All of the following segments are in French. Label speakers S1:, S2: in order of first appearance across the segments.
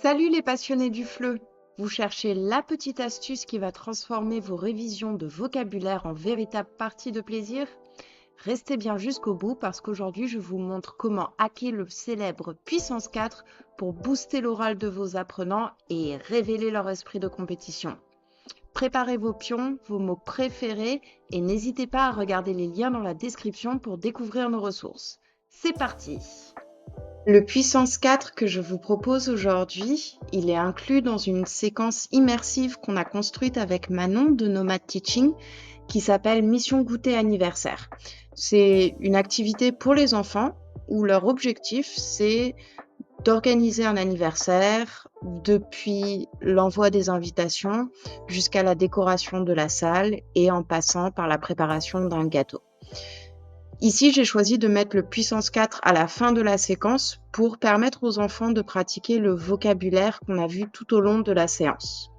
S1: Salut les passionnés du FLE! Vous cherchez la petite astuce qui va transformer vos révisions de vocabulaire en véritable partie de plaisir? Restez bien jusqu'au bout parce qu'aujourd'hui je vous montre comment hacker le célèbre Puissance 4 pour booster l'oral de vos apprenants et révéler leur esprit de compétition. Préparez vos pions, vos mots préférés et n'hésitez pas à regarder les liens dans la description pour découvrir nos ressources. C'est parti! Le Puissance 4 que je vous propose aujourd'hui, il est inclus dans une séquence immersive qu'on a construite avec Manon de Nomad Teaching qui s'appelle Mission Goûter Anniversaire. C'est une activité pour les enfants où leur objectif c'est d'organiser un anniversaire depuis l'envoi des invitations jusqu'à la décoration de la salle et en passant par la préparation d'un gâteau. Ici, j'ai choisi de mettre le Puissance 4 à la fin de la séquence pour permettre aux enfants de pratiquer le vocabulaire qu'on a vu tout au long de la séance.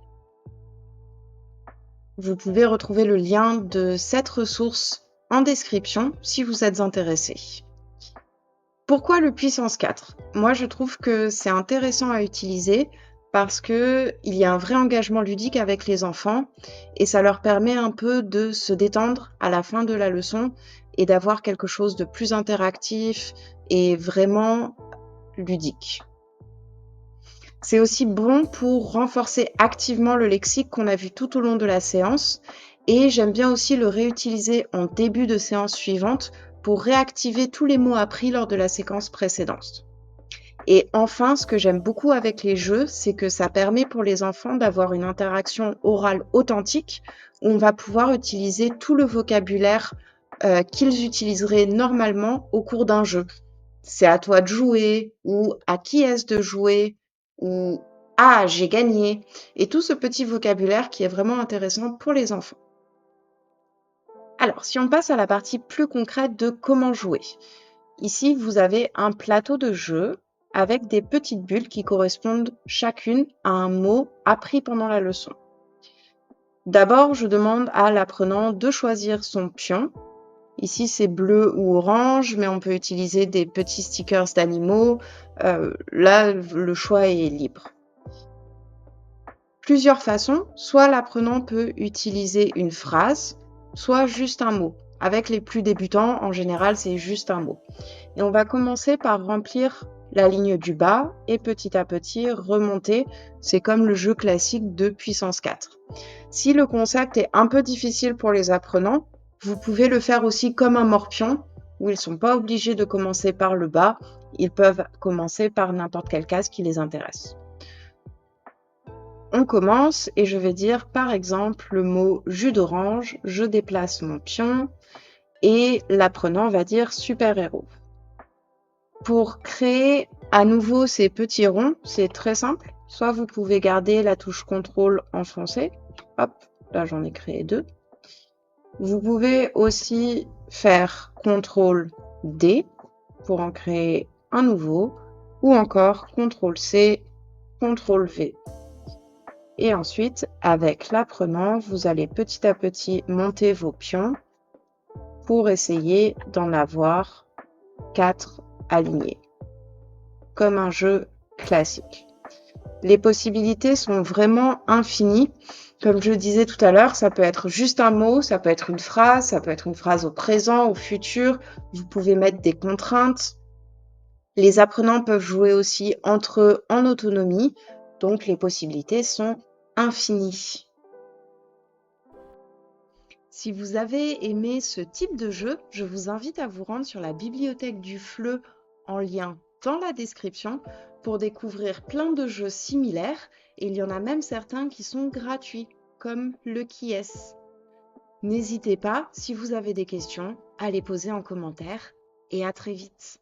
S1: Vous pouvez retrouver le lien de cette ressource en description si vous êtes intéressé. Pourquoi le Puissance 4? Moi, je trouve que c'est intéressant à utiliser parce qu'il y a un vrai engagement ludique avec les enfants et ça leur permet un peu de se détendre à la fin de la leçon et d'avoir quelque chose de plus interactif et vraiment ludique. C'est aussi bon pour renforcer activement le lexique qu'on a vu tout au long de la séance et j'aime bien aussi le réutiliser en début de séance suivante pour réactiver tous les mots appris lors de la séquence précédente. Et enfin, ce que j'aime beaucoup avec les jeux, c'est que ça permet pour les enfants d'avoir une interaction orale authentique où on va pouvoir utiliser tout le vocabulaire qu'ils utiliseraient normalement au cours d'un jeu. C'est à toi de jouer ou à qui est-ce de jouer ou ah, j'ai gagné. Et tout ce petit vocabulaire qui est vraiment intéressant pour les enfants. Alors, si on passe à la partie plus concrète de comment jouer. Ici, vous avez un plateau de jeu avec des petites bulles qui correspondent chacune à un mot appris pendant la leçon. D'abord, je demande à l'apprenant de choisir son pion. Ici, c'est bleu ou orange, mais on peut utiliser des petits stickers d'animaux. Là, le choix est libre. Plusieurs façons. Soit l'apprenant peut utiliser une phrase, soit juste un mot. Avec les plus débutants, en général, c'est juste un mot. Et on va commencer par remplir la ligne du bas et petit à petit remonter. C'est comme le jeu classique de Puissance 4. Si le concept est un peu difficile pour les apprenants, vous pouvez le faire aussi comme un morpion, où ils ne sont pas obligés de commencer par le bas, ils peuvent commencer par n'importe quelle case qui les intéresse. On commence et je vais dire par exemple le mot jus d'orange, je déplace mon pion et l'apprenant va dire super-héros. Pour créer à nouveau ces petits ronds, c'est très simple. Soit vous pouvez garder la touche contrôle enfoncée. Hop, là j'en ai créé 2. Vous pouvez aussi faire CTRL D pour en créer un nouveau ou encore CTRL C, CTRL V. Et ensuite, avec l'apprenant, vous allez petit à petit monter vos pions pour essayer d'en avoir 4 alignés, comme un jeu classique. Les possibilités sont vraiment infinies. Comme je le disais tout à l'heure, ça peut être juste un mot, ça peut être une phrase, ça peut être une phrase au présent, au futur. Vous pouvez mettre des contraintes. Les apprenants peuvent jouer aussi entre eux en autonomie, donc les possibilités sont infinies. Si vous avez aimé ce type de jeu, je vous invite à vous rendre sur la bibliothèque du FLE en lien dans la description pour découvrir plein de jeux similaires et il y en a même certains qui sont gratuits, comme le Qui est-ce. N'hésitez pas, si vous avez des questions, à les poser en commentaire et à très vite.